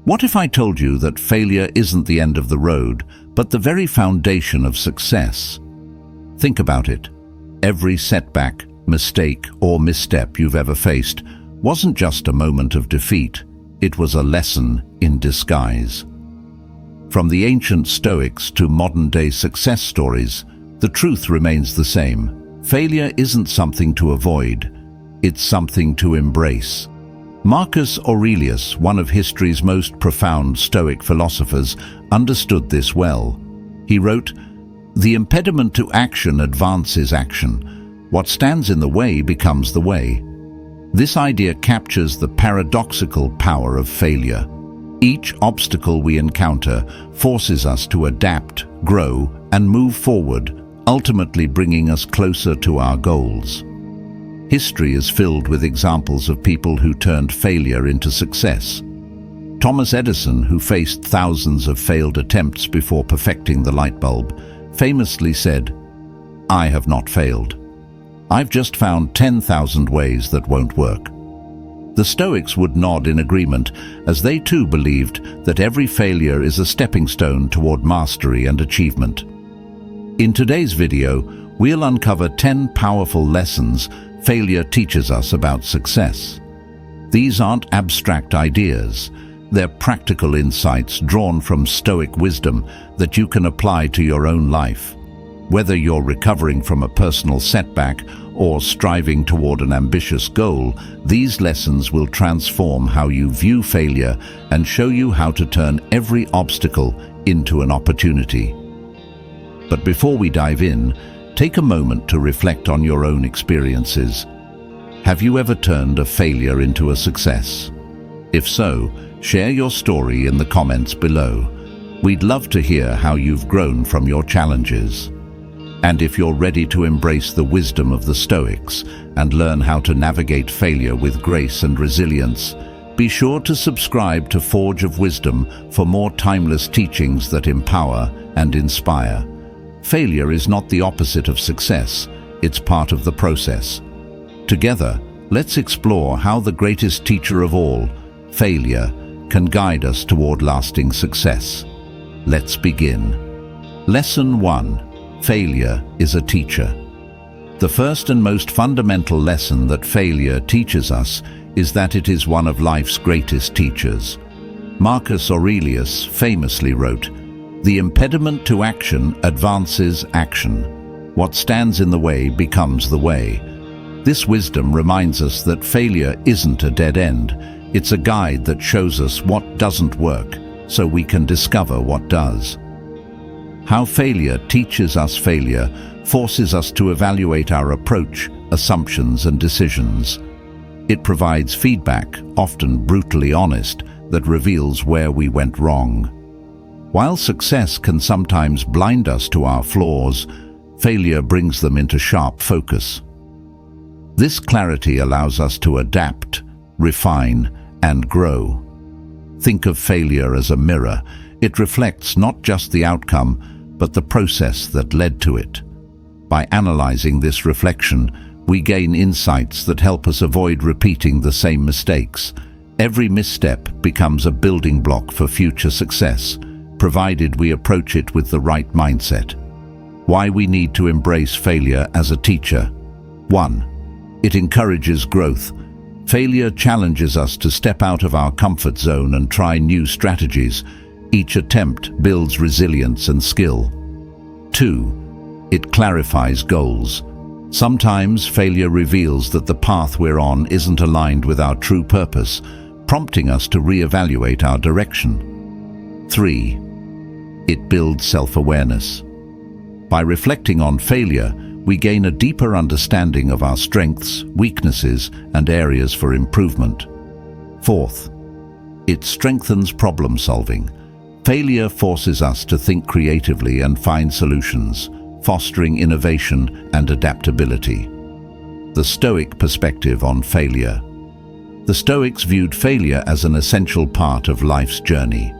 What if I told you that failure isn't the end of the road, but the very foundation of success? Think about it. Every setback, mistake, or misstep you've ever faced wasn't just a moment of defeat. It was a lesson in disguise. From the ancient Stoics to modern-day success stories, the truth remains the same. Failure isn't something to avoid. It's something to embrace. Marcus Aurelius, one of history's most profound Stoic philosophers, understood this well. He wrote, "The impediment to action advances action. What stands in the way becomes the way." This idea captures the paradoxical power of failure. Each obstacle we encounter forces us to adapt, grow, and move forward, ultimately bringing us closer to our goals. History is filled with examples of people who turned failure into success. Thomas Edison, who faced thousands of failed attempts before perfecting the light bulb, famously said, "I have not failed. I've just found 10,000 ways that won't work." The Stoics would nod in agreement, as they too believed that every failure is a stepping stone toward mastery and achievement. In today's video, we'll uncover 10 powerful lessons failure teaches us about success. These aren't abstract ideas. They're practical insights drawn from Stoic wisdom that you can apply to your own life. Whether you're recovering from a personal setback or striving toward an ambitious goal, these lessons will transform how you view failure and show you how to turn every obstacle into an opportunity. But before we dive in, take a moment to reflect on your own experiences. Have you ever turned a failure into a success? If so, share your story in the comments below. We'd love to hear how you've grown from your challenges. And if you're ready to embrace the wisdom of the Stoics and learn how to navigate failure with grace and resilience, be sure to subscribe to Forge of Wisdom for more timeless teachings that empower and inspire. Failure is not the opposite of success, it's part of the process. Together, let's explore how the greatest teacher of all, failure, can guide us toward lasting success. Let's begin. Lesson 1. Failure is a teacher. The first and most fundamental lesson that failure teaches us is that it is one of life's greatest teachers. Marcus Aurelius famously wrote, "The impediment to action advances action. What stands in the way becomes the way." This wisdom reminds us that failure isn't a dead end. It's a guide that shows us what doesn't work, so we can discover what does. How failure teaches us failure forces us to evaluate our approach, assumptions, and decisions. It provides feedback, often brutally honest, that reveals where we went wrong. While success can sometimes blind us to our flaws, failure brings them into sharp focus. This clarity allows us to adapt, refine, and grow. Think of failure as a mirror. It reflects not just the outcome, but the process that led to it. By analyzing this reflection, we gain insights that help us avoid repeating the same mistakes. Every misstep becomes a building block for future success, provided we approach it with the right mindset. Why we need to embrace failure as a teacher. 1. It encourages growth. Failure challenges us to step out of our comfort zone and try new strategies. Each attempt builds resilience and skill. 2. It clarifies goals. Sometimes failure reveals that the path we're on isn't aligned with our true purpose, prompting us to reevaluate our direction. 3. It builds self-awareness. By reflecting on failure, we gain a deeper understanding of our strengths, weaknesses, and areas for improvement. 4th, it strengthens problem-solving. Failure forces us to think creatively and find solutions, fostering innovation and adaptability. The Stoic perspective on failure. The Stoics viewed failure as an essential part of life's journey.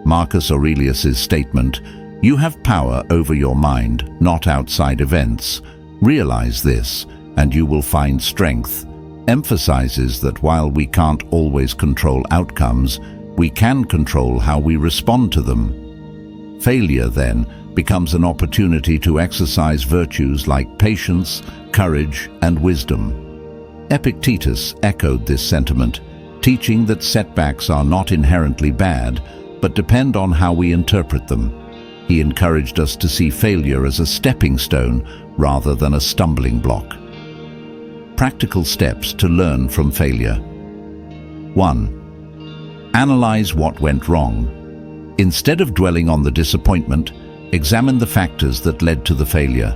Marcus Aurelius's statement, "You have power over your mind, not outside events. Realize this, and you will find strength," emphasizes that while we can't always control outcomes, We can control how we respond to them. Failure, then, becomes an opportunity to exercise virtues like patience, courage, and wisdom. Epictetus echoed this sentiment, teaching that setbacks are not inherently bad, but depend on how we interpret them. He encouraged us to see failure as a stepping stone rather than a stumbling block. Practical steps to learn from failure. 1. Analyze what went wrong. Instead of dwelling on the disappointment, examine the factors that led to the failure.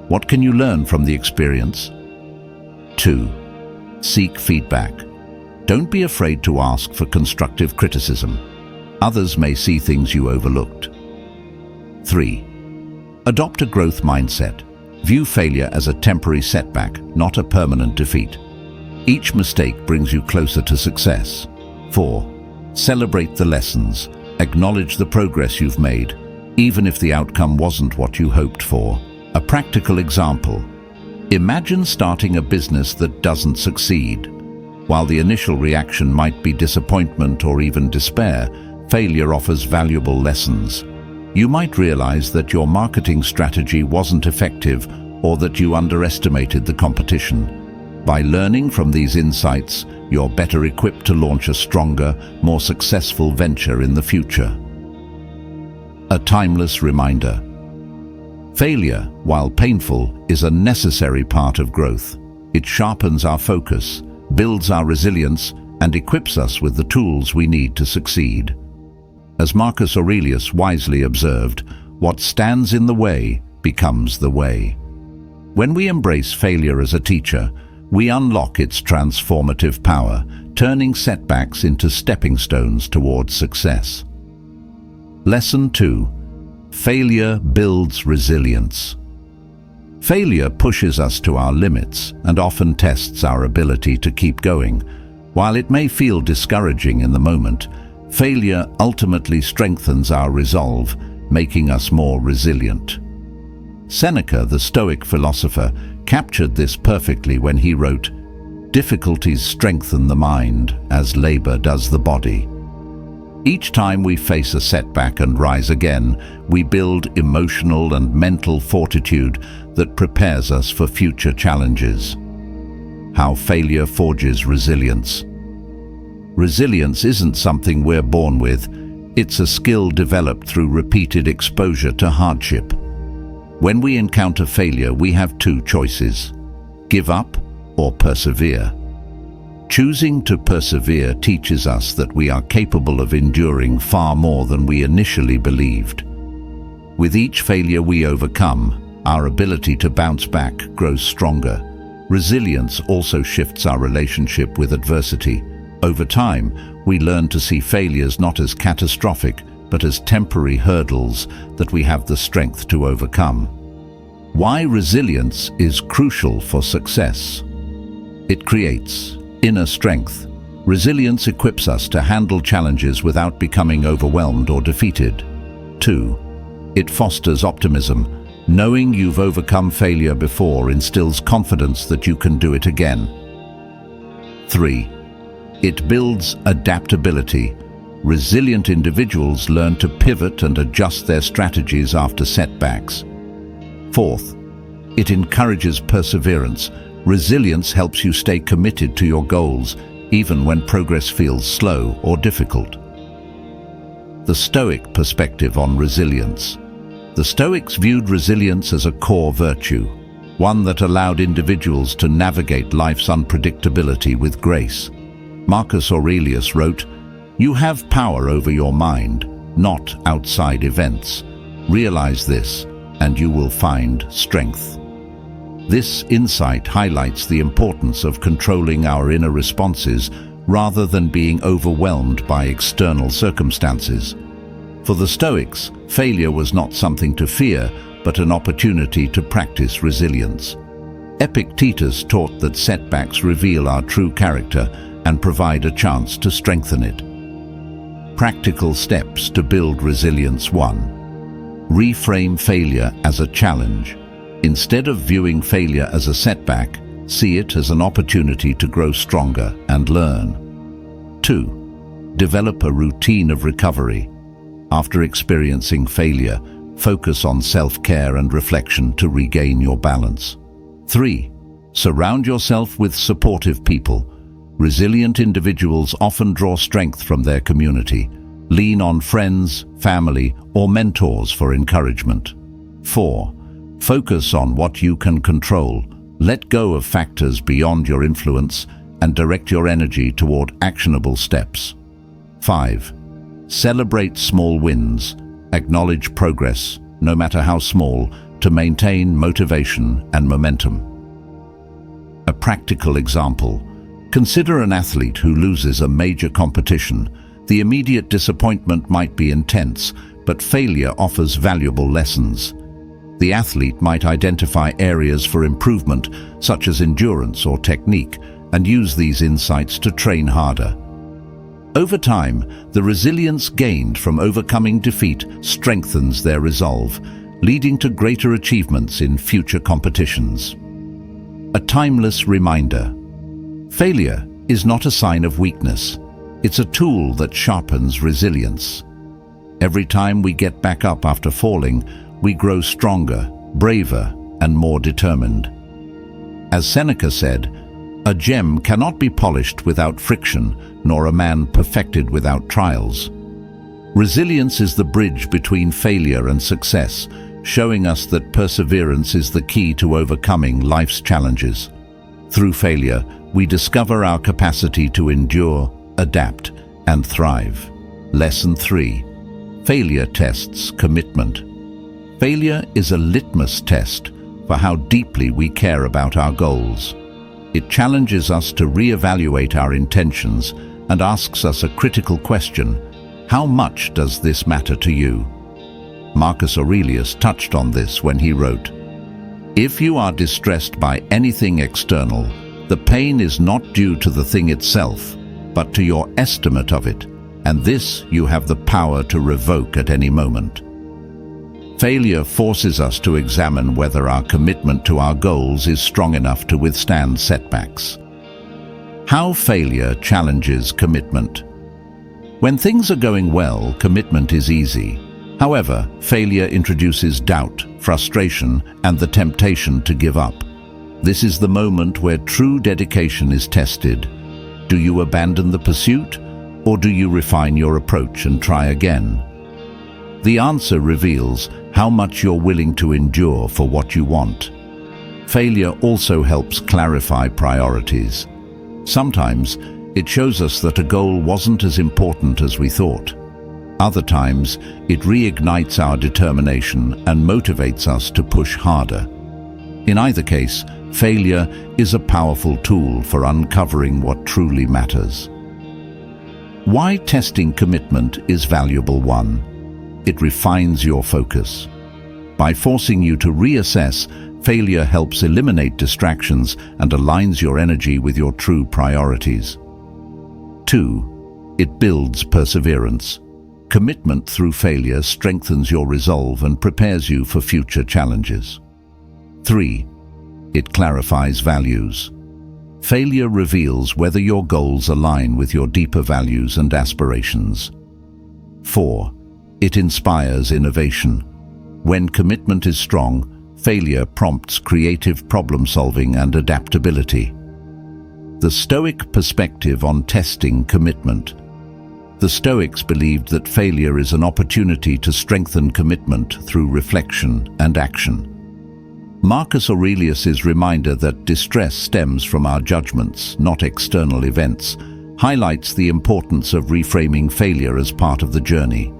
What can you learn from the experience? 2. Seek feedback. Don't be afraid to ask for constructive criticism. Others may see things you overlooked. 3. Adopt a growth mindset. View failure as a temporary setback, not a permanent defeat. Each mistake brings you closer to success. 4. Celebrate the lessons. Acknowledge the progress you've made, even if the outcome wasn't what you hoped for. A practical example. Imagine starting a business that doesn't succeed. While the initial reaction might be disappointment or even despair, failure offers valuable lessons. You might realize that your marketing strategy wasn't effective or that you underestimated the competition. By learning from these insights, you're better equipped to launch a stronger, more successful venture in the future. A timeless reminder. Failure, while painful, is a necessary part of growth. It sharpens our focus, builds our resilience, and equips us with the tools we need to succeed. As Marcus Aurelius wisely observed, what stands in the way becomes the way. When we embrace failure as a teacher, we unlock its transformative power, turning setbacks into stepping stones towards success. Lesson 2. Failure builds resilience. Failure pushes us to our limits and often tests our ability to keep going. While it may feel discouraging in the moment, failure ultimately strengthens our resolve, making us more resilient. Seneca, the Stoic philosopher, captured this perfectly when he wrote, "Difficulties strengthen the mind as labor does the body." Each time we face a setback and rise again, we build emotional and mental fortitude that prepares us for future challenges. How failure forges resilience. Resilience isn't something we're born with. It's a skill developed through repeated exposure to hardship. When we encounter failure, we have two choices: give up or persevere. Choosing to persevere teaches us that we are capable of enduring far more than we initially believed. With each failure we overcome, our ability to bounce back grows stronger. Resilience also shifts our relationship with adversity. Over time, we learn to see failures not as catastrophic, but as temporary hurdles that we have the strength to overcome. Why resilience is crucial for success. It creates inner strength. Resilience equips us to handle challenges without becoming overwhelmed or defeated. 2. It fosters optimism. Knowing you've overcome failure before instills confidence that you can do it again. 3. It builds adaptability. Resilient individuals learn to pivot and adjust their strategies after setbacks. 4th, it encourages perseverance. Resilience helps you stay committed to your goals, even when progress feels slow or difficult. The Stoic perspective on resilience. The Stoics viewed resilience as a core virtue, one that allowed individuals to navigate life's unpredictability with grace. Marcus Aurelius wrote, "You have power over your mind, not outside events. Realize this, and you will find strength." This insight highlights the importance of controlling our inner responses rather than being overwhelmed by external circumstances. For the Stoics, failure was not something to fear, but an opportunity to practice resilience. Epictetus taught that setbacks reveal our true character and provide a chance to strengthen it. Practical steps to build resilience. 1. Reframe failure as a challenge. Instead of viewing failure as a setback, see it as an opportunity to grow stronger and learn. 2. Develop a routine of recovery. After experiencing failure, focus on self-care and reflection to regain your balance. 3. Surround yourself with supportive people. Resilient individuals often draw strength from their community. Lean on friends, family, or mentors for encouragement. 4. Focus on what you can control. Let go of factors beyond your influence and direct your energy toward actionable steps. 5. Celebrate small wins. Acknowledge progress, no matter how small, to maintain motivation and momentum. A practical example. Consider an athlete who loses a major competition. The immediate disappointment might be intense, but failure offers valuable lessons. The athlete might identify areas for improvement, such as endurance or technique, and use these insights to train harder. Over time, the resilience gained from overcoming defeat strengthens their resolve, leading to greater achievements in future competitions. A timeless reminder. Failure is not a sign of weakness. It's a tool that sharpens resilience. Every time we get back up after falling, we grow stronger, braver, and more determined. As Seneca said, "A gem cannot be polished without friction, nor a man perfected without trials." Resilience is the bridge between failure and success, showing us that perseverance is the key to overcoming life's challenges. Through failure, we discover our capacity to endure, adapt, and thrive. Lesson 3. Failure tests commitment. Failure is a litmus test for how deeply we care about our goals. It challenges us to reevaluate our intentions and asks us a critical question: how much does this matter to you? Marcus Aurelius touched on this when he wrote, "If you are distressed by anything external, the pain is not due to the thing itself, but to your estimate of it, and this you have the power to revoke at any moment." Failure forces us to examine whether our commitment to our goals is strong enough to withstand setbacks. How failure challenges commitment. When things are going well, commitment is easy. However, failure introduces doubt, frustration, and the temptation to give up. This is the moment where true dedication is tested. Do you abandon the pursuit, or do you refine your approach and try again? The answer reveals how much you're willing to endure for what you want. Failure also helps clarify priorities. Sometimes, it shows us that a goal wasn't as important as we thought. Other times, it reignites our determination and motivates us to push harder. In either case, failure is a powerful tool for uncovering what truly matters. Why testing commitment is valuable. 1. It refines your focus. By forcing you to reassess, failure helps eliminate distractions and aligns your energy with your true priorities. 2. It builds perseverance. Commitment through failure strengthens your resolve and prepares you for future challenges. 3. It clarifies values. Failure reveals whether your goals align with your deeper values and aspirations. 4. It inspires innovation. When commitment is strong, failure prompts creative problem-solving and adaptability. The Stoic perspective on testing commitment. The Stoics believed that failure is an opportunity to strengthen commitment through reflection and action. Marcus Aurelius's reminder that distress stems from our judgments, not external events, highlights the importance of reframing failure as part of the journey.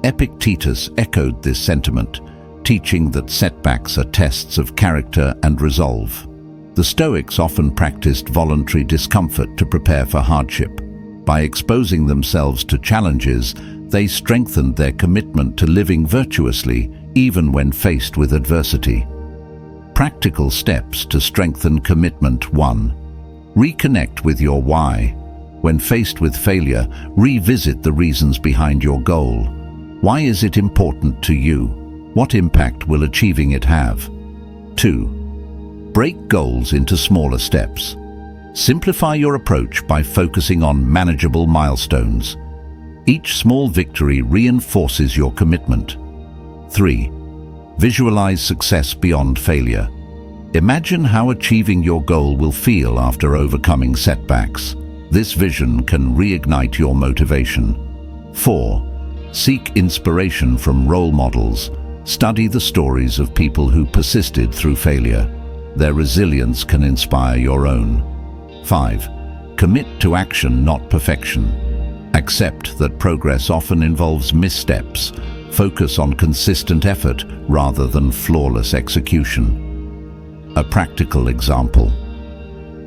Epictetus echoed this sentiment, teaching that setbacks are tests of character and resolve. The Stoics often practiced voluntary discomfort to prepare for hardship. By exposing themselves to challenges, they strengthened their commitment to living virtuously, even when faced with adversity. Practical steps to strengthen commitment. 1. Reconnect with your why. When faced with failure, revisit the reasons behind your goal. Why is it important to you? What impact will achieving it have? 2. Break goals into smaller steps. Simplify your approach by focusing on manageable milestones. Each small victory reinforces your commitment. 3. Visualize success beyond failure. Imagine how achieving your goal will feel after overcoming setbacks. This vision can reignite your motivation. 4. Seek inspiration from role models. Study the stories of people who persisted through failure. Their resilience can inspire your own. 5. Commit to action, not perfection. Accept that progress often involves missteps. Focus on consistent effort rather than flawless execution. A practical example.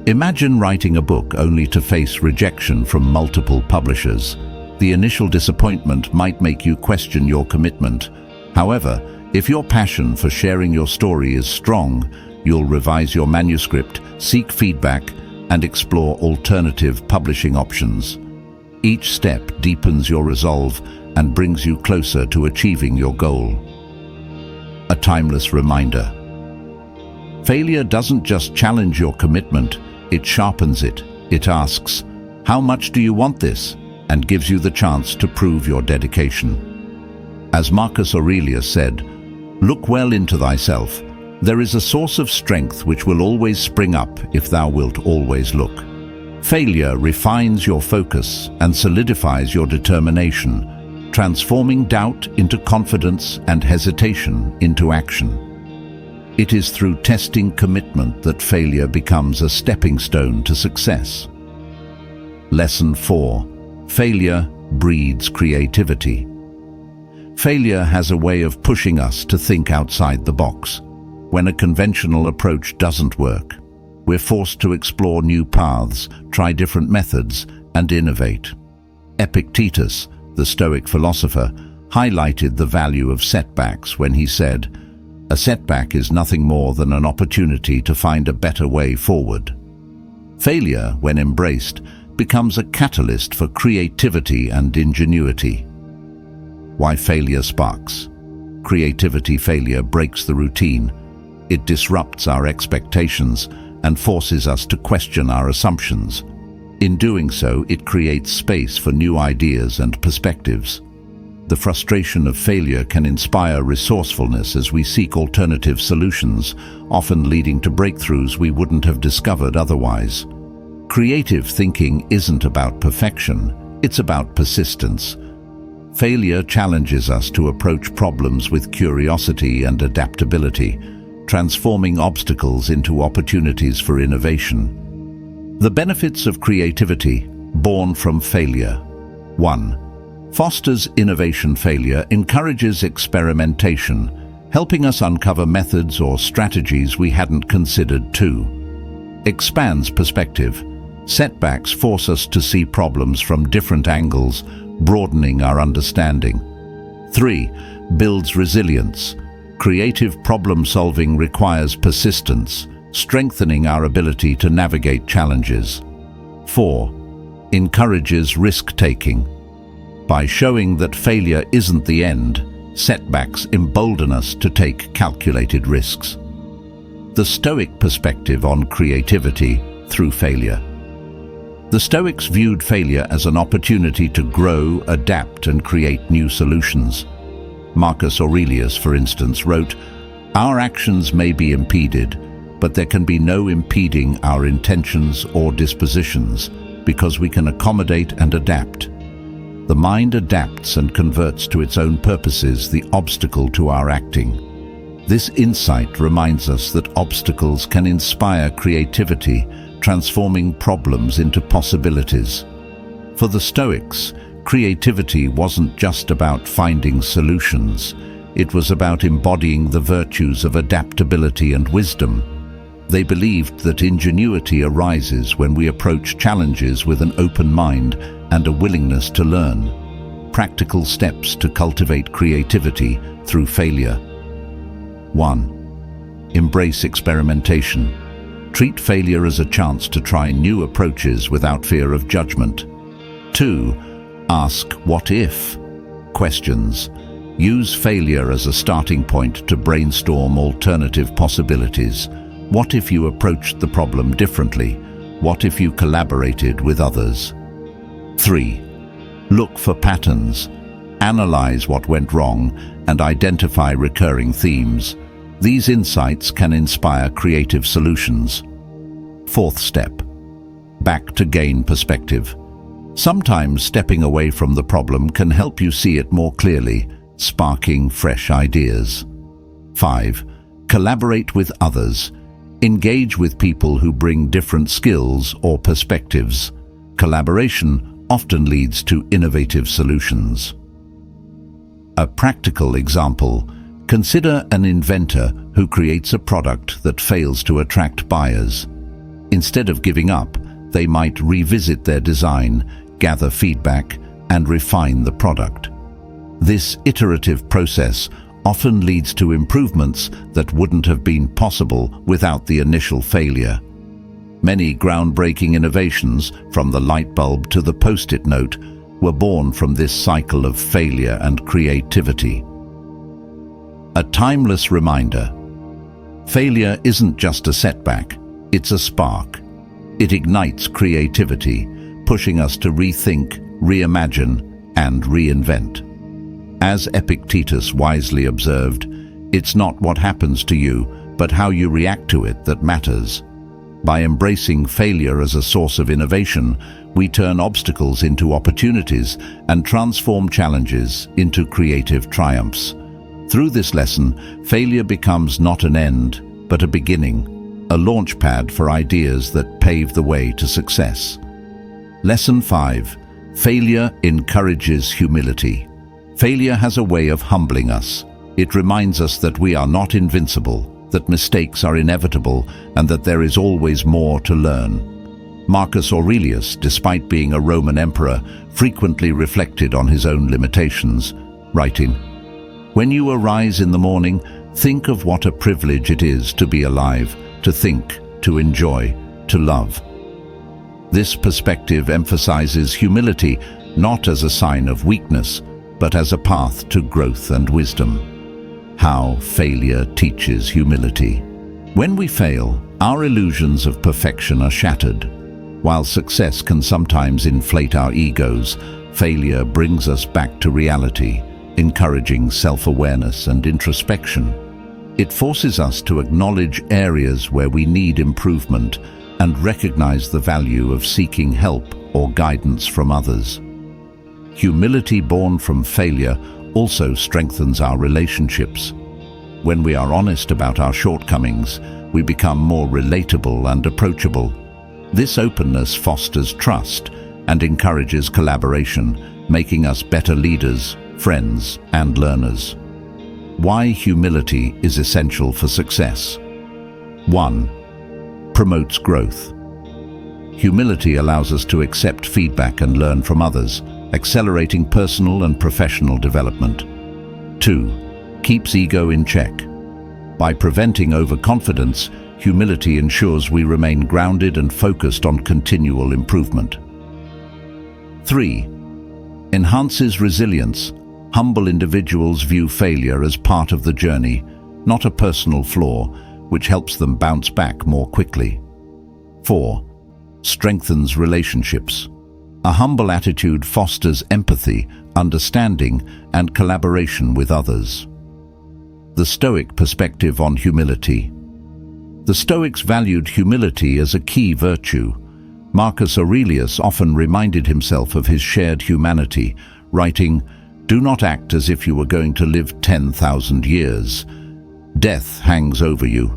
Imagine writing a book only to face rejection from multiple publishers. The initial disappointment might make you question your commitment. However, if your passion for sharing your story is strong, you'll revise your manuscript, seek feedback, and explore alternative publishing options. Each step deepens your resolve and brings you closer to achieving your goal. A timeless reminder. Failure doesn't just challenge your commitment, it sharpens it. It asks, "How much do you want this?" and gives you the chance to prove your dedication. As Marcus Aurelius said, "Look well into thyself. There is a source of strength which will always spring up if thou wilt always look." Failure refines your focus and solidifies your determination, transforming doubt into confidence and hesitation into action. It is through testing commitment that failure becomes a stepping stone to success. Lesson 4. Failure breeds creativity. Failure has a way of pushing us to think outside the box. When a conventional approach doesn't work, we're forced to explore new paths, try different methods, and innovate. Epictetus, the Stoic philosopher, highlighted the value of setbacks when he said, "A setback is nothing more than an opportunity to find a better way forward." Failure, when embraced, becomes a catalyst for creativity and ingenuity. Why failure sparks? Creativity. Failure breaks the routine. It disrupts our expectations and forces us to question our assumptions. In doing so, it creates space for new ideas and perspectives. The frustration of failure can inspire resourcefulness as we seek alternative solutions, often leading to breakthroughs we wouldn't have discovered otherwise. Creative thinking isn't about perfection, it's about persistence. Failure challenges us to approach problems with curiosity and adaptability, transforming obstacles into opportunities for innovation. The benefits of creativity born from failure. 1. Fosters innovation. Failure encourages experimentation, helping us uncover methods or strategies we hadn't considered. 2. Expands perspective. Setbacks force us to see problems from different angles, broadening our understanding. 3. Builds resilience. Creative problem-solving requires persistence, strengthening our ability to navigate challenges. 4. Encourages risk-taking. By showing that failure isn't the end, setbacks embolden us to take calculated risks. The Stoic perspective on creativity through failure. The Stoics viewed failure as an opportunity to grow, adapt, and create new solutions. Marcus Aurelius, for instance, wrote, "Our actions may be impeded, but there can be no impeding our intentions or dispositions, because we can accommodate and adapt. The mind adapts and converts to its own purposes the obstacle to our acting." This insight reminds us that obstacles can inspire creativity, transforming problems into possibilities. For the Stoics, creativity wasn't just about finding solutions. It was about embodying the virtues of adaptability and wisdom. They believed that ingenuity arises when we approach challenges with an open mind and a willingness to learn. Practical steps to cultivate creativity through failure. 1. Embrace experimentation. Treat failure as a chance to try new approaches without fear of judgment. 2. Ask what if questions. Use failure as a starting point to brainstorm alternative possibilities. What if you approached the problem differently? What if you collaborated with others? 3. Look for patterns. Analyze what went wrong and identify recurring themes. These insights can inspire creative solutions. 4th step. Back to gain perspective. Sometimes stepping away from the problem can help you see it more clearly, sparking fresh ideas. 5. Collaborate with others. Engage with people who bring different skills or perspectives. Collaboration often leads to innovative solutions. A practical example: consider an inventor who creates a product that fails to attract buyers. Instead of giving up, they might revisit their design, gather feedback, and refine the product. This iterative process often leads to improvements that wouldn't have been possible without the initial failure. Many groundbreaking innovations, from the light bulb to the post-it note, were born from this cycle of failure and creativity. A timeless reminder: failure isn't just a setback, it's a spark. It ignites creativity, pushing us to rethink, reimagine, and reinvent. As Epictetus wisely observed, it's not what happens to you, but how you react to it that matters. By embracing failure as a source of innovation, we turn obstacles into opportunities and transform challenges into creative triumphs. Through this lesson, failure becomes not an end, but a beginning, a launchpad for ideas that pave the way to success. Lesson 5. Failure encourages humility. Failure has a way of humbling us. It reminds us that we are not invincible, that mistakes are inevitable, and that there is always more to learn. Marcus Aurelius, despite being a Roman emperor, frequently reflected on his own limitations, writing, "When you arise in the morning, think of what a privilege it is to be alive, to think, to enjoy, to love." This perspective emphasizes humility not as a sign of weakness, but as a path to growth and wisdom. How failure teaches humility. When we fail, our illusions of perfection are shattered. While success can sometimes inflate our egos, failure brings us back to reality, encouraging self-awareness and introspection. It forces us to acknowledge areas where we need improvement and recognize the value of seeking help or guidance from others. Humility born from failure also strengthens our relationships. When we are honest about our shortcomings, we become more relatable and approachable. This openness fosters trust and encourages collaboration, making us better leaders, friends, and learners. Why humility is essential for success. 1. Promotes growth. Humility allows us to accept feedback and learn from others, accelerating personal and professional development. 2. Keeps ego in check. By preventing overconfidence, humility ensures we remain grounded and focused on continual improvement. 3. Enhances resilience. Humble individuals view failure as part of the journey, not a personal flaw, which helps them bounce back more quickly. 4. Strengthens relationships. A humble attitude fosters empathy, understanding, and collaboration with others. The Stoic perspective on humility. The Stoics valued humility as a key virtue. Marcus Aurelius often reminded himself of his shared humanity, writing, "Do not act as if you were going to live 10,000 years. Death hangs over you.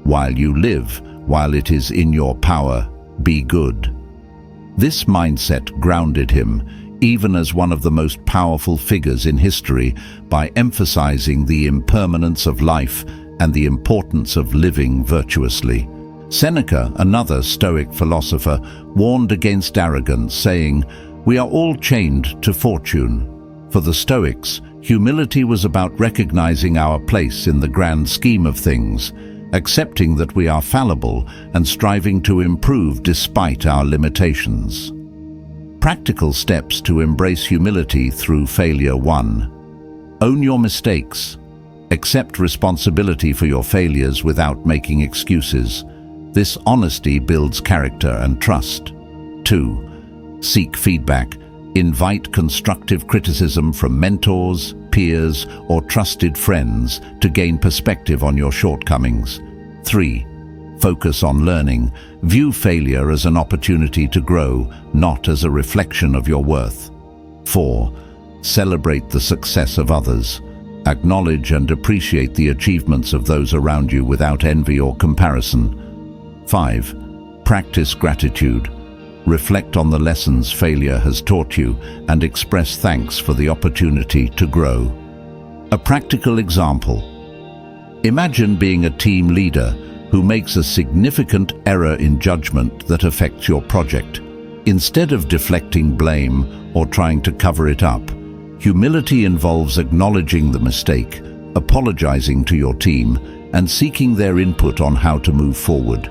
While you live, while it is in your power, be good." This mindset grounded him, even as one of the most powerful figures in history, by emphasizing the impermanence of life and the importance of living virtuously. Seneca, another Stoic philosopher, warned against arrogance, saying, "We are all chained to fortune." For the Stoics, humility was about recognizing our place in the grand scheme of things, accepting that we are fallible and striving to improve despite our limitations. Practical steps to embrace humility through failure. 1. Own your mistakes. Accept responsibility for your failures without making excuses. This honesty builds character and trust. 2. Seek feedback. Invite constructive criticism from mentors, peers, or trusted friends to gain perspective on your shortcomings. 3. Focus on learning. View failure as an opportunity to grow, not as a reflection of your worth. 4. Celebrate the success of others. Acknowledge and appreciate the achievements of those around you without envy or comparison. 5. Practice gratitude. Reflect on the lessons failure has taught you and express thanks for the opportunity to grow. A practical example. Imagine being a team leader who makes a significant error in judgment that affects your project. Instead of deflecting blame or trying to cover it up, humility involves acknowledging the mistake, apologizing to your team, and seeking their input on how to move forward.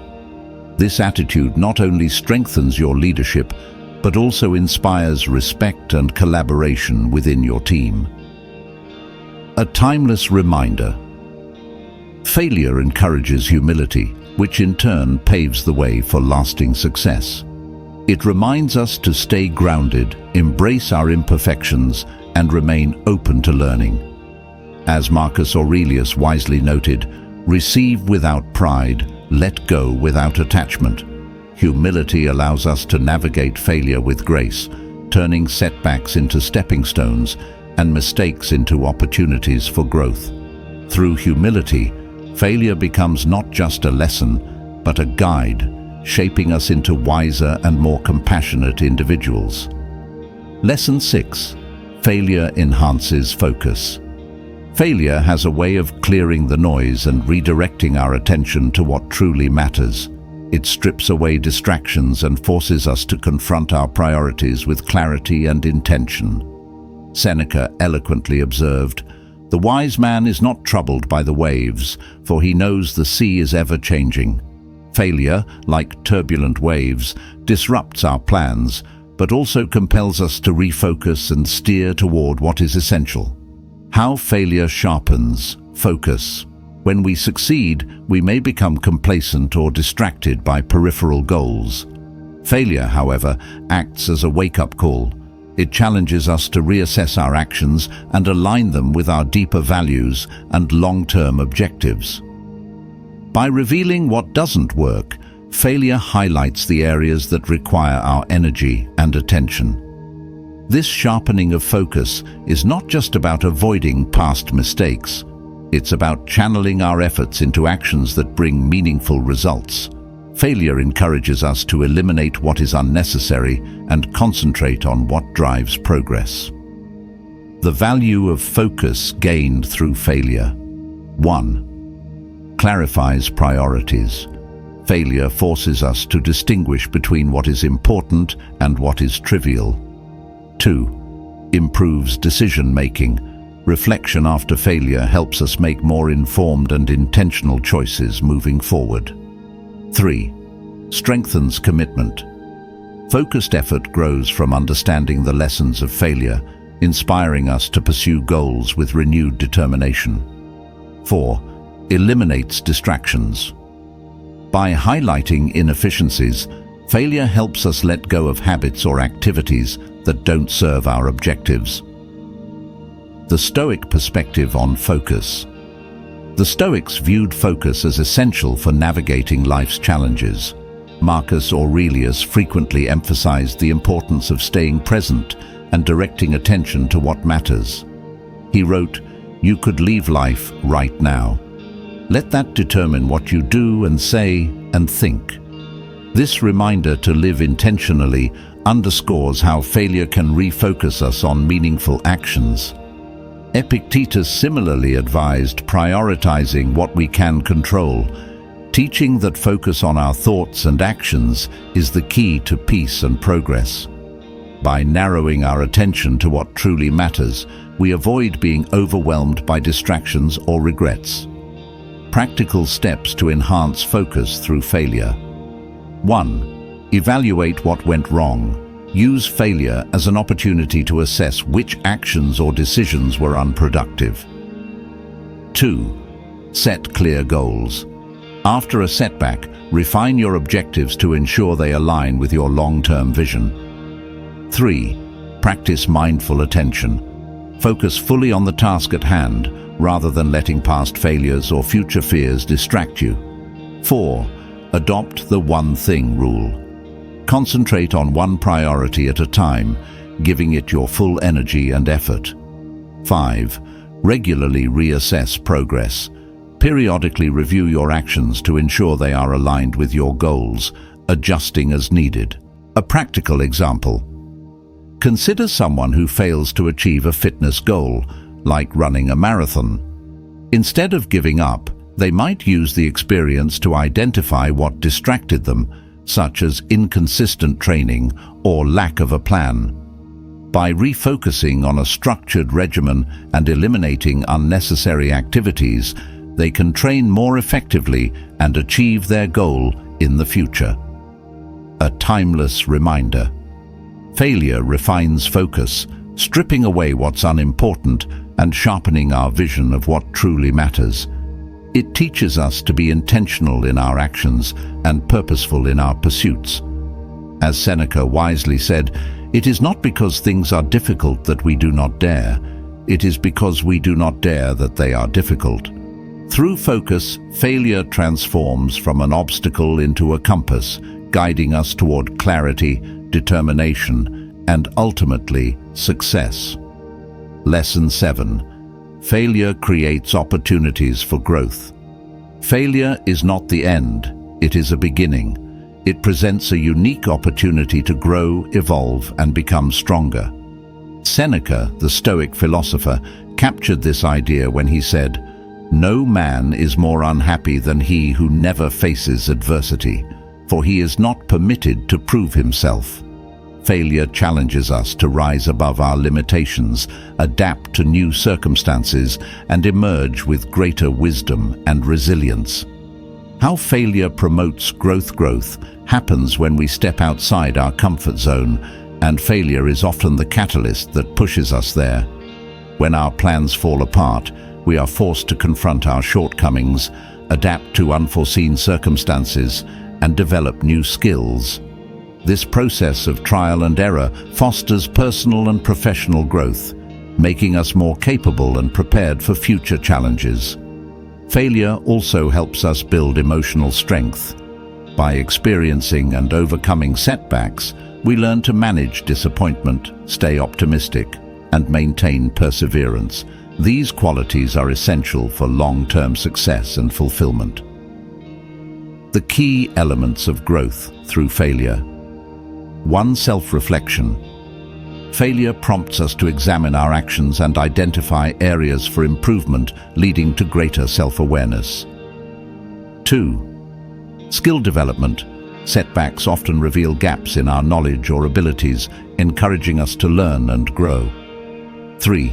This attitude not only strengthens your leadership, but also inspires respect and collaboration within your team. A timeless reminder. Failure encourages humility, which in turn paves the way for lasting success. It reminds us to stay grounded, embrace our imperfections, and remain open to learning. As Marcus Aurelius wisely noted, receive without pride, let go without attachment. Humility allows us to navigate failure with grace, turning setbacks into stepping stones and mistakes into opportunities for growth. Through humility, failure becomes not just a lesson, but a guide, shaping us into wiser and more compassionate individuals. Lesson 6. Failure enhances focus. Failure has a way of clearing the noise and redirecting our attention to what truly matters. It strips away distractions and forces us to confront our priorities with clarity and intention. Seneca eloquently observed, "The wise man is not troubled by the waves, for he knows the sea is ever-changing." Failure, like turbulent waves, disrupts our plans, but also compels us to refocus and steer toward what is essential. How failure sharpens focus. When we succeed, we may become complacent or distracted by peripheral goals. Failure, however, acts as a wake-up call. It challenges us to reassess our actions and align them with our deeper values and long-term objectives. By revealing what doesn't work, failure highlights the areas that require our energy and attention. This sharpening of focus is not just about avoiding past mistakes. It's about channeling our efforts into actions that bring meaningful results. Failure encourages us to eliminate what is unnecessary and concentrate on what drives progress. The value of focus gained through failure. 1. Clarifies priorities. Failure forces us to distinguish between what is important and what is trivial. 2. Improves decision-making. Reflection after failure helps us make more informed and intentional choices moving forward. 3. Strengthens commitment. Focused effort grows from understanding the lessons of failure, inspiring us to pursue goals with renewed determination. 4. Eliminates distractions. By highlighting inefficiencies, failure helps us let go of habits or activities that don't serve our objectives. The Stoic perspective on focus. The Stoics viewed focus as essential for navigating life's challenges. Marcus Aurelius frequently emphasized the importance of staying present and directing attention to what matters. He wrote, "You could leave life right now. Let that determine what you do and say and think." This reminder to live intentionally underscores how failure can refocus us on meaningful actions. Epictetus similarly advised prioritizing what we can control, teaching that focus on our thoughts and actions is the key to peace and progress. By narrowing our attention to what truly matters, we avoid being overwhelmed by distractions or regrets. Practical steps to enhance focus through failure. 1. Evaluate what went wrong. Use failure as an opportunity to assess which actions or decisions were unproductive. 2. Set clear goals. After a setback, refine your objectives to ensure they align with your long-term vision. 3. Practice mindful attention. Focus fully on the task at hand, rather than letting past failures or future fears distract you. 4. Adopt the one thing rule. Concentrate on one priority at a time, giving it your full energy and effort. 5. Regularly reassess progress. Periodically review your actions to ensure they are aligned with your goals, adjusting as needed. A practical example. Consider someone who fails to achieve a fitness goal, like running a marathon. Instead of giving up, they might use the experience to identify what distracted them, such as inconsistent training or lack of a plan. By refocusing on a structured regimen and eliminating unnecessary activities, they can train more effectively and achieve their goal in the future. A timeless reminder. Failure refines focus, stripping away what's unimportant and sharpening our vision of what truly matters. It teaches us to be intentional in our actions and purposeful in our pursuits. As Seneca wisely said, "It is not because things are difficult that we do not dare. It is because we do not dare that they are difficult." Through focus, failure transforms from an obstacle into a compass, guiding us toward clarity, determination, and ultimately success. Lesson 7. Failure creates opportunities for growth. Failure is not the end, it is a beginning. It presents a unique opportunity to grow, evolve, and become stronger. Seneca, the Stoic philosopher, captured this idea when he said, "No man is more unhappy than he who never faces adversity, for he is not permitted to prove himself." Failure challenges us to rise above our limitations, adapt to new circumstances, and emerge with greater wisdom and resilience. How failure promotes growth happens when we step outside our comfort zone, and failure is often the catalyst that pushes us there. When our plans fall apart, we are forced to confront our shortcomings, adapt to unforeseen circumstances, and develop new skills. This process of trial and error fosters personal and professional growth, making us more capable and prepared for future challenges. Failure also helps us build emotional strength. By experiencing and overcoming setbacks, we learn to manage disappointment, stay optimistic, and maintain perseverance. These qualities are essential for long-term success and fulfillment. The key elements of growth through failure. 1. Self-reflection. Failure prompts us to examine our actions and identify areas for improvement, leading to greater self-awareness. 2. Skill development. Setbacks often reveal gaps in our knowledge or abilities, encouraging us to learn and grow. 3.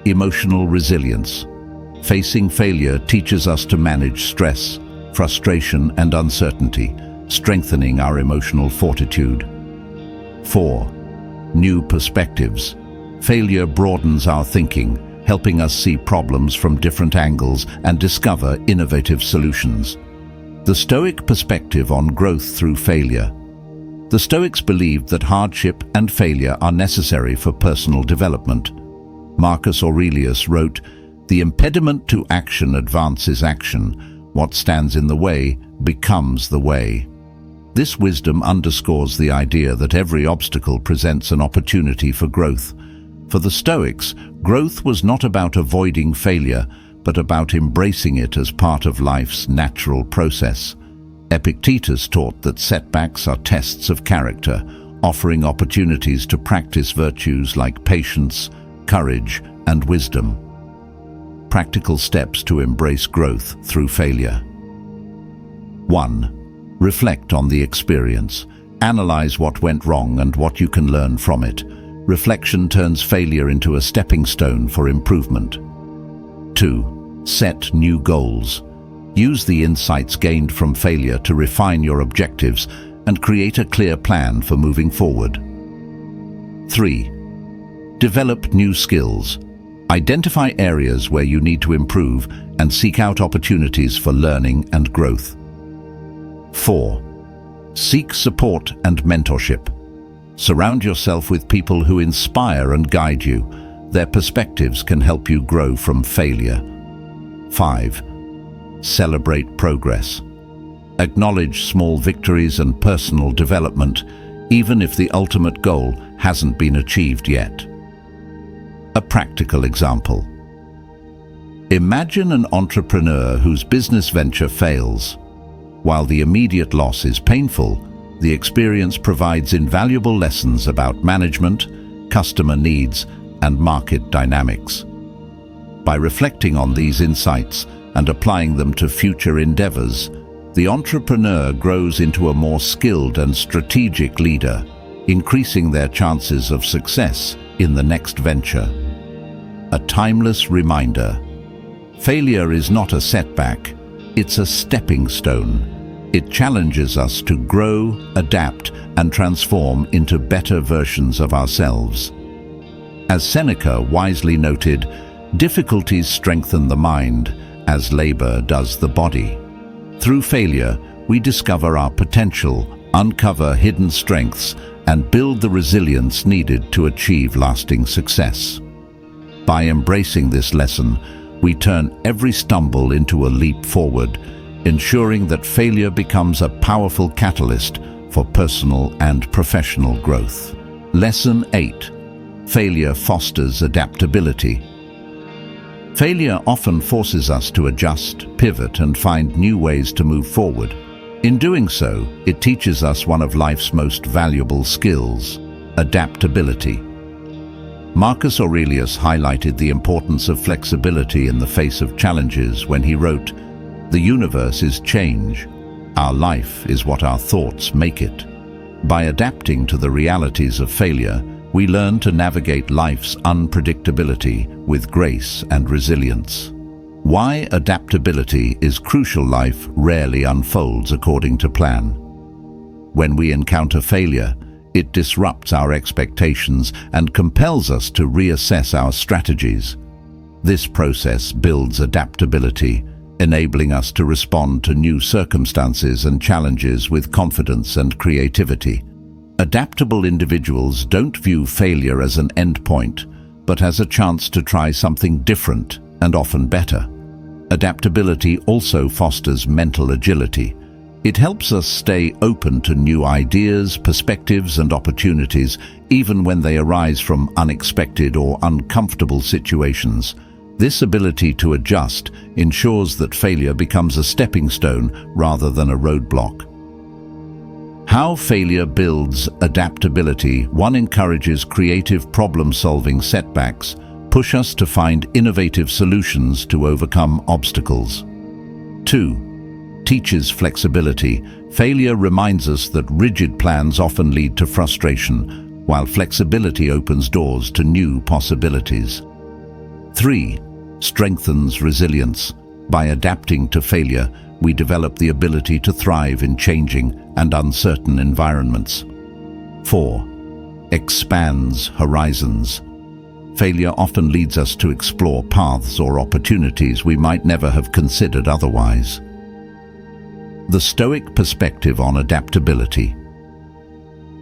Emotional resilience. Facing failure teaches us to manage stress, frustration, and uncertainty, strengthening our emotional fortitude. 4. New perspectives. Failure broadens our thinking, helping us see problems from different angles and discover innovative solutions. The Stoic perspective on growth through failure. The Stoics believed that hardship and failure are necessary for personal development. Marcus Aurelius wrote, "The impediment to action advances action. What stands in the way becomes the way." This wisdom underscores the idea that every obstacle presents an opportunity for growth. For the Stoics, growth was not about avoiding failure, but about embracing it as part of life's natural process. Epictetus taught that setbacks are tests of character, offering opportunities to practice virtues like patience, courage, and wisdom. Practical steps to embrace growth through failure. 1. Reflect on the experience. Analyze what went wrong and what you can learn from it. Reflection turns failure into a stepping stone for improvement. 2. Set new goals. Use the insights gained from failure to refine your objectives and create a clear plan for moving forward. 3. Develop new skills. Identify areas where you need to improve and seek out opportunities for learning and growth. 4. Seek support and mentorship. Surround yourself with people who inspire and guide you. Their perspectives can help you grow from failure. 5. Celebrate progress. Acknowledge small victories and personal development, even if the ultimate goal hasn't been achieved yet. A practical example. Imagine an entrepreneur whose business venture fails. While the immediate loss is painful, the experience provides invaluable lessons about management, customer needs, and market dynamics. By reflecting on these insights and applying them to future endeavors, the entrepreneur grows into a more skilled and strategic leader, increasing their chances of success in the next venture. A timeless reminder. Failure is not a setback, it's a stepping stone. It challenges us to grow, adapt, and transform into better versions of ourselves. As Seneca wisely noted, difficulties strengthen the mind, as labor does the body. Through failure, we discover our potential, uncover hidden strengths, and build the resilience needed to achieve lasting success. By embracing this lesson, we turn every stumble into a leap forward, ensuring that failure becomes a powerful catalyst for personal and professional growth. Lesson 8. Failure fosters adaptability. Failure often forces us to adjust, pivot, and find new ways to move forward. In doing so, it teaches us one of life's most valuable skills, adaptability. Marcus Aurelius highlighted the importance of flexibility in the face of challenges when he wrote, "The universe is change. Our life is what our thoughts make it." By adapting to the realities of failure, we learn to navigate life's unpredictability with grace and resilience. Why adaptability is crucial. Life rarely unfolds according to plan. When we encounter failure, it disrupts our expectations and compels us to reassess our strategies. This process builds adaptability, enabling us to respond to new circumstances and challenges with confidence and creativity. Adaptable individuals don't view failure as an endpoint, but as a chance to try something different and often better. Adaptability also fosters mental agility. It helps us stay open to new ideas, perspectives, and opportunities, even when they arise from unexpected or uncomfortable situations. This ability to adjust ensures that failure becomes a stepping stone rather than a roadblock. How failure builds adaptability. 1. Encourages creative problem-solving. Setbacks push us to find innovative solutions to overcome obstacles. 2. Teaches flexibility. Failure reminds us that rigid plans often lead to frustration, while flexibility opens doors to new possibilities. 3. Strengthens resilience. By adapting to failure, we develop the ability to thrive in changing and uncertain environments. 4. Expands horizons. Failure often leads us to explore paths or opportunities we might never have considered otherwise. The Stoic perspective on adaptability.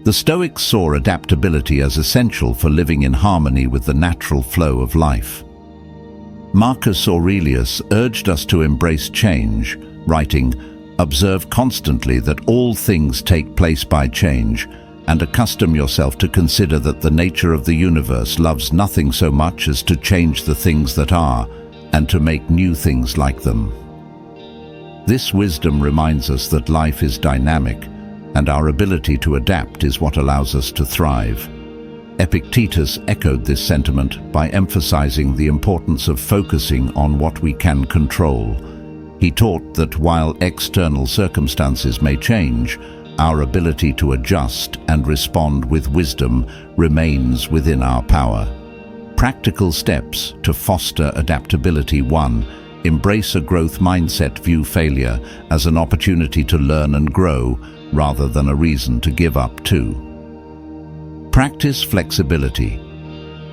The Stoics saw adaptability as essential for living in harmony with the natural flow of life. Marcus Aurelius urged us to embrace change, writing, "Observe constantly that all things take place by change, and accustom yourself to consider that the nature of the universe loves nothing so much as to change the things that are, and to make new things like them." This wisdom reminds us that life is dynamic, and our ability to adapt is what allows us to thrive. Epictetus echoed this sentiment by emphasizing the importance of focusing on what we can control. He taught that while external circumstances may change, our ability to adjust and respond with wisdom remains within our power. Practical steps to foster adaptability. 1. Embrace a growth mindset. View failure as an opportunity to learn and grow rather than a reason to give up. 2. Practice flexibility.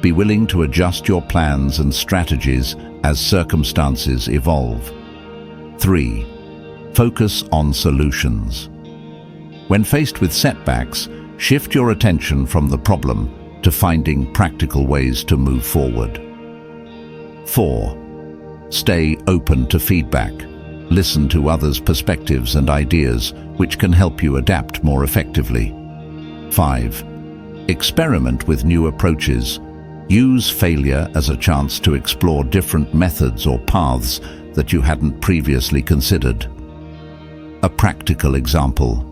Be willing to adjust your plans and strategies as circumstances evolve. 3. Focus on solutions. When faced with setbacks, shift your attention from the problem to finding practical ways to move forward. 4. Stay open to feedback. Listen to others' perspectives and ideas, which can help you adapt more effectively. 5. Experiment with new approaches. Use failure as a chance to explore different methods or paths that you hadn't previously considered. A practical example.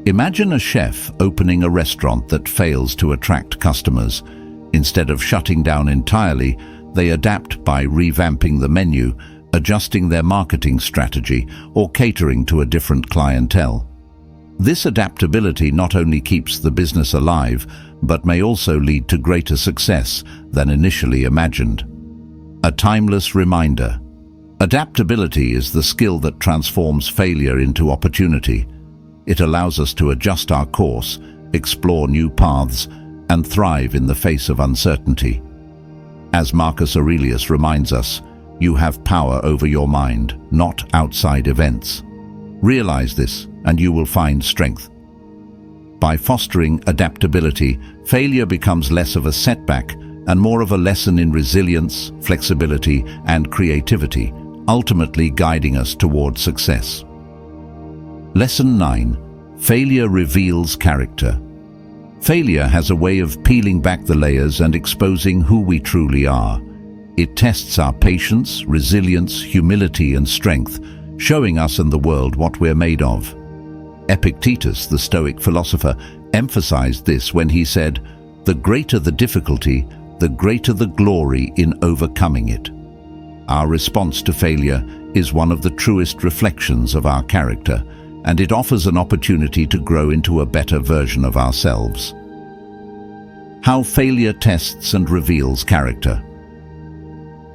Imagine a chef opening a restaurant that fails to attract customers. Instead of shutting down entirely, they adapt by revamping the menu, adjusting their marketing strategy, or catering to a different clientele. This adaptability not only keeps the business alive, but may also lead to greater success than initially imagined. A timeless reminder. Adaptability is the skill that transforms failure into opportunity. It allows us to adjust our course, explore new paths, and thrive in the face of uncertainty. As Marcus Aurelius reminds us, you have power over your mind, not outside events. Realize this, and you will find strength. By fostering adaptability, failure becomes less of a setback and more of a lesson in resilience, flexibility, and creativity, ultimately guiding us towards success. Lesson 9. Failure reveals character. Failure has a way of peeling back the layers and exposing who we truly are. It tests our patience, resilience, humility, and strength, showing us and the world what we're made of. Epictetus, the Stoic philosopher, emphasized this when he said, "The greater the difficulty, the greater the glory in overcoming it." Our response to failure is one of the truest reflections of our character, and it offers an opportunity to grow into a better version of ourselves. How failure tests and reveals character.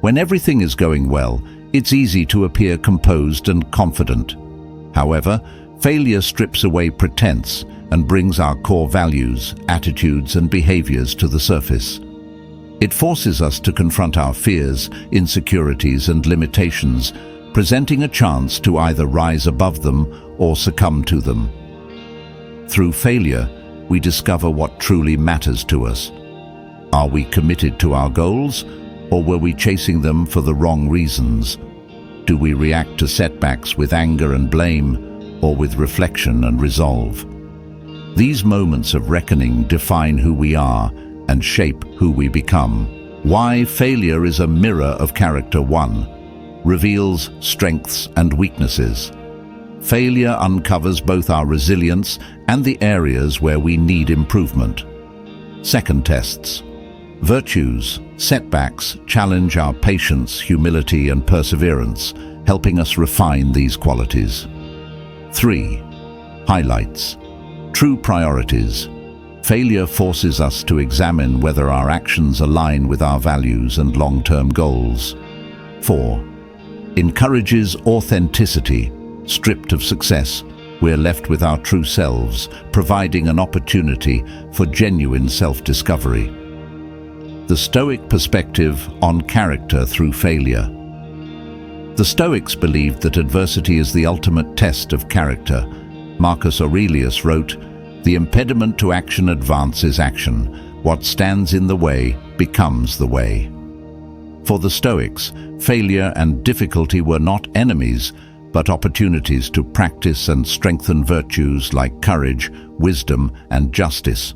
When everything is going well, it's easy to appear composed and confident. However, failure strips away pretense and brings our core values, attitudes, and behaviors to the surface. It forces us to confront our fears, insecurities, and limitations, presenting a chance to either rise above them or succumb to them. Through failure, we discover what truly matters to us. Are we committed to our goals, or were we chasing them for the wrong reasons? Do we react to setbacks with anger and blame, or with reflection and resolve? These moments of reckoning define who we are and shape who we become. Why failure is a mirror of character. 1. Reveals strengths and weaknesses. Failure uncovers both our resilience and the areas where we need improvement. Second tests. Virtues. Setbacks challenge our patience, humility, and perseverance, helping us refine these qualities. 3. Highlights. True priorities. Failure forces us to examine whether our actions align with our values and long-term goals. 4. Encourages authenticity. Stripped of success, we're left with our true selves, providing an opportunity for genuine self-discovery. The Stoic perspective on character through failure. The Stoics believed that adversity is the ultimate test of character. Marcus Aurelius wrote, "The impediment to action advances action. What stands in the way becomes the way." For the Stoics, failure and difficulty were not enemies, but opportunities to practice and strengthen virtues like courage, wisdom, and justice.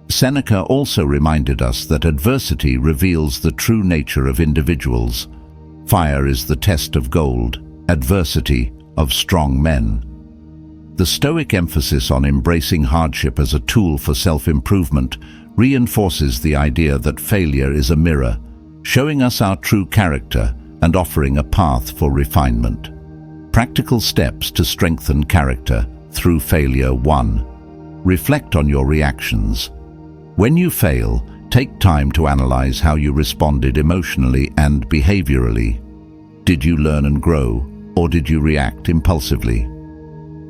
Seneca also reminded us that adversity reveals the true nature of individuals. Fire is the test of gold, adversity of strong men. The Stoic emphasis on embracing hardship as a tool for self-improvement reinforces the idea that failure is a mirror, showing us our true character and offering a path for refinement. Practical steps to strengthen character through failure. 1. Reflect on your reactions. When you fail, take time to analyze how you responded emotionally and behaviorally. Did you learn and grow, or did you react impulsively?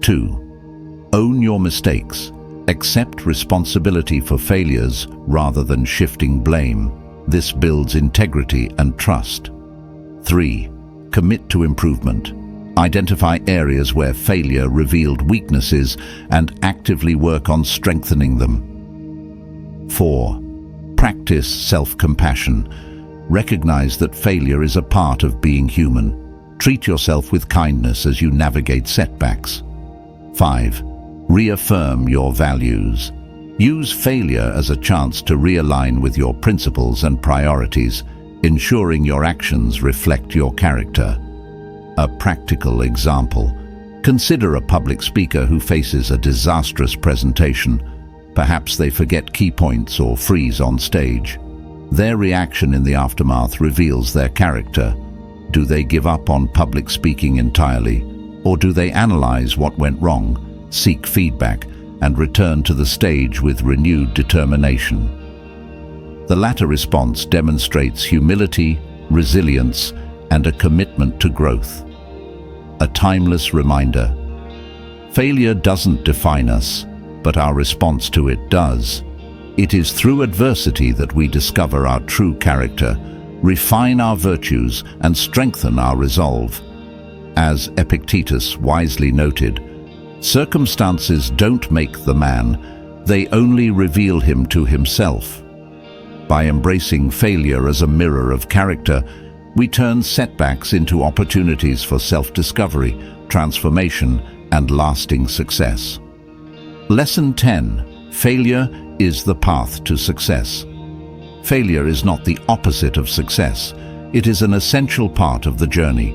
2. Own your mistakes. Accept responsibility for failures rather than shifting blame. This builds integrity and trust. 3. Commit to improvement. Identify areas where failure revealed weaknesses and actively work on strengthening them. 4. Practice self-compassion. Recognize that failure is a part of being human. Treat yourself with kindness as you navigate setbacks. 5. Reaffirm your values. Use failure as a chance to realign with your principles and priorities, ensuring your actions reflect your character. A practical example. Consider a public speaker who faces a disastrous presentation. Perhaps they forget key points or freeze on stage. Their reaction in the aftermath reveals their character. Do they give up on public speaking entirely, or do they analyze what went wrong, seek feedback, and return to the stage with renewed determination? The latter response demonstrates humility, resilience, and a commitment to growth. A timeless reminder. Failure doesn't define us, but our response to it does. It is through adversity that we discover our true character, refine our virtues, and strengthen our resolve. As Epictetus wisely noted, circumstances don't make the man, they only reveal him to himself. By embracing failure as a mirror of character, we turn setbacks into opportunities for self-discovery, transformation, and lasting success. Lesson 10. Failure is the path to success. Failure is not the opposite of success. It is an essential part of the journey.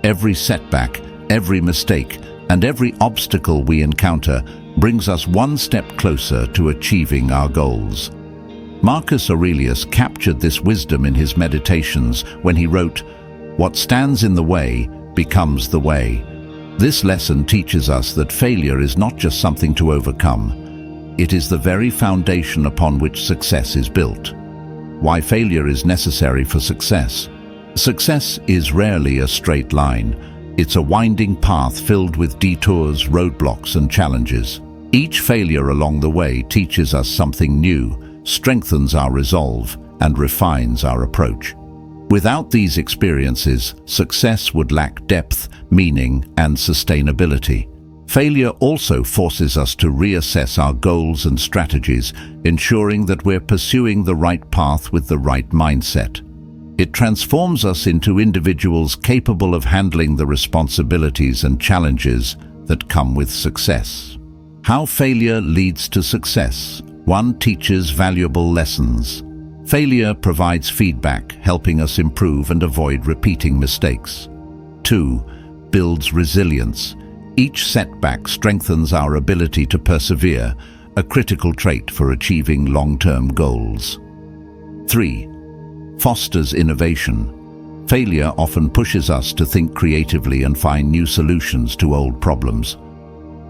Every setback, every mistake, and every obstacle we encounter brings us one step closer to achieving our goals. Marcus Aurelius captured this wisdom in his Meditations when he wrote, "What stands in the way becomes the way." This lesson teaches us that failure is not just something to overcome. It is the very foundation upon which success is built. Why failure is necessary for success. Success is rarely a straight line. It's a winding path filled with detours, roadblocks, and challenges. Each failure along the way teaches us something new, strengthens our resolve, and refines our approach. Without these experiences, success would lack depth, meaning, and sustainability. Failure also forces us to reassess our goals and strategies, ensuring that we're pursuing the right path with the right mindset. It transforms us into individuals capable of handling the responsibilities and challenges that come with success. How failure leads to success. 1. Teaches valuable lessons. Failure provides feedback, helping us improve and avoid repeating mistakes. 2. Builds resilience. Each setback strengthens our ability to persevere, a critical trait for achieving long-term goals. 3. Fosters innovation. Failure often pushes us to think creatively and find new solutions to old problems.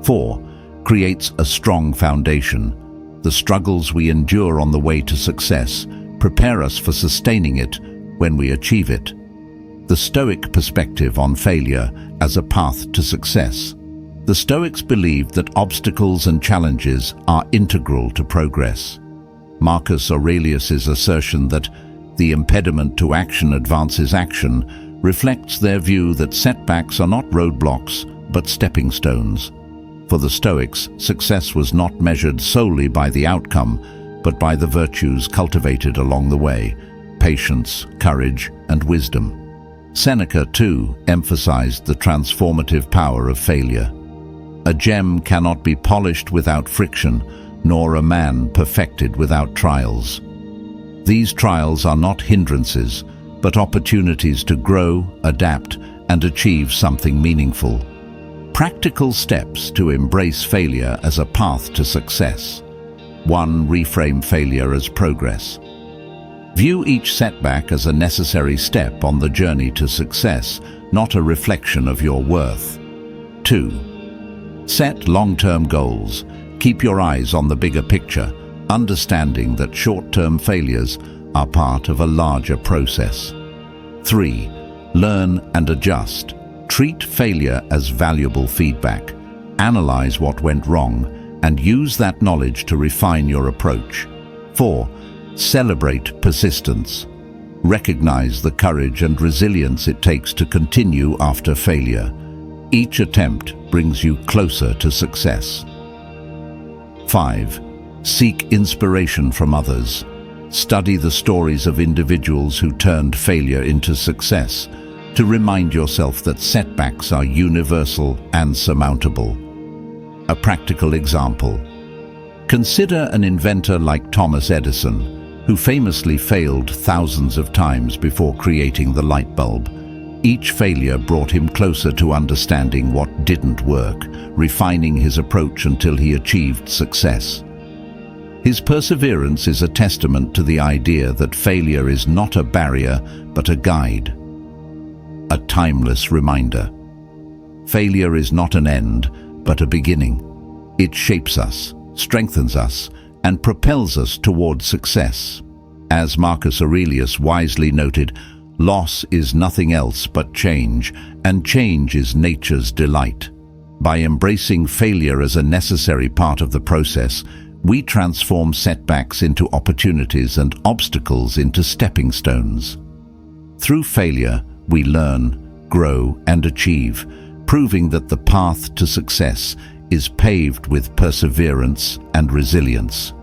4. Creates a strong foundation. The struggles we endure on the way to success prepare us for sustaining it when we achieve it. The Stoic perspective on failure as a path to success. The Stoics believed that obstacles and challenges are integral to progress. Marcus Aurelius's assertion that the impediment to action advances action reflects their view that setbacks are not roadblocks, but stepping stones. For the Stoics, success was not measured solely by the outcome, but by the virtues cultivated along the way: patience, courage, and wisdom. Seneca, too, emphasized the transformative power of failure. A gem cannot be polished without friction, nor a man perfected without trials. These trials are not hindrances, but opportunities to grow, adapt, and achieve something meaningful. Practical steps to embrace failure as a path to success. 1. Reframe failure as progress. View each setback as a necessary step on the journey to success, not a reflection of your worth. 2. Set long-term goals. Keep your eyes on the bigger picture, understanding that short-term failures are part of a larger process. 3. Learn and adjust. Treat failure as valuable feedback. Analyze what went wrong and use that knowledge to refine your approach. 4. Celebrate persistence. Recognize the courage and resilience it takes to continue after failure. Each attempt brings you closer to success. 5. Seek inspiration from others. Study the stories of individuals who turned failure into success to remind yourself that setbacks are universal and surmountable. A practical example. Consider an inventor like Thomas Edison, who famously failed thousands of times before creating the light bulb. Each failure brought him closer to understanding what didn't work, refining his approach until he achieved success. His perseverance is a testament to the idea that failure is not a barrier, but a guide. A timeless reminder. Failure is not an end, but a beginning. It shapes us, strengthens us, and propels us toward success. As Marcus Aurelius wisely noted, loss is nothing else but change, and change is nature's delight. By embracing failure as a necessary part of the process, we transform setbacks into opportunities and obstacles into stepping stones. Through failure, we learn, grow, and achieve, proving that the path to success is paved with perseverance and resilience.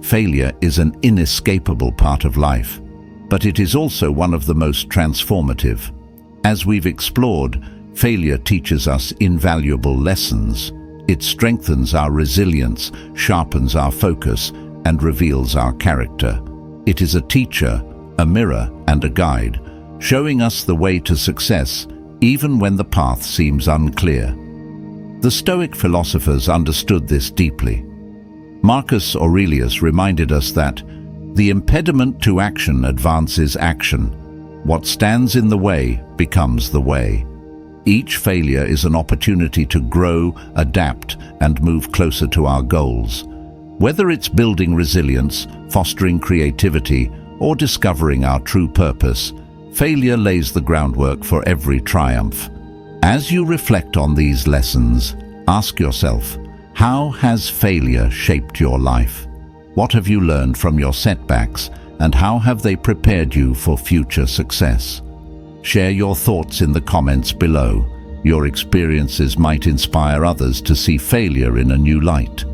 Failure is an inescapable part of life, but it is also one of the most transformative. As we've explored, failure teaches us invaluable lessons. It strengthens our resilience, sharpens our focus, and reveals our character. It is a teacher, a mirror, and a guide, showing us the way to success, even when the path seems unclear. The Stoic philosophers understood this deeply. Marcus Aurelius reminded us that the impediment to action advances action. What stands in the way becomes the way. Each failure is an opportunity to grow, adapt, and move closer to our goals. Whether it's building resilience, fostering creativity, or discovering our true purpose, failure lays the groundwork for every triumph. As you reflect on these lessons, ask yourself, how has failure shaped your life? What have you learned from your setbacks, and how have they prepared you for future success? Share your thoughts in the comments below. Your experiences might inspire others to see failure in a new light.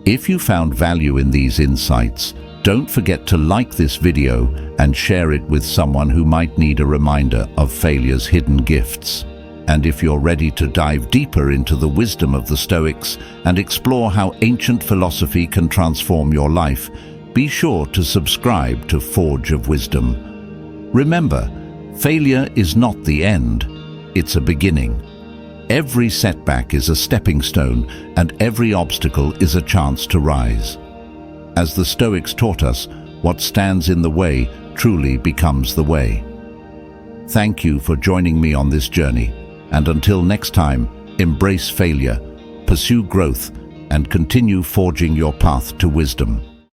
If you found value in these insights, don't forget to like this video and share it with someone who might need a reminder of failure's hidden gifts. And if you're ready to dive deeper into the wisdom of the Stoics and explore how ancient philosophy can transform your life, be sure to subscribe to Forge of Wisdom. Remember, failure is not the end, it's a beginning. Every setback is a stepping stone, and every obstacle is a chance to rise. As the Stoics taught us, what stands in the way truly becomes the way. Thank you for joining me on this journey, and until next time, embrace failure, pursue growth, and continue forging your path to wisdom.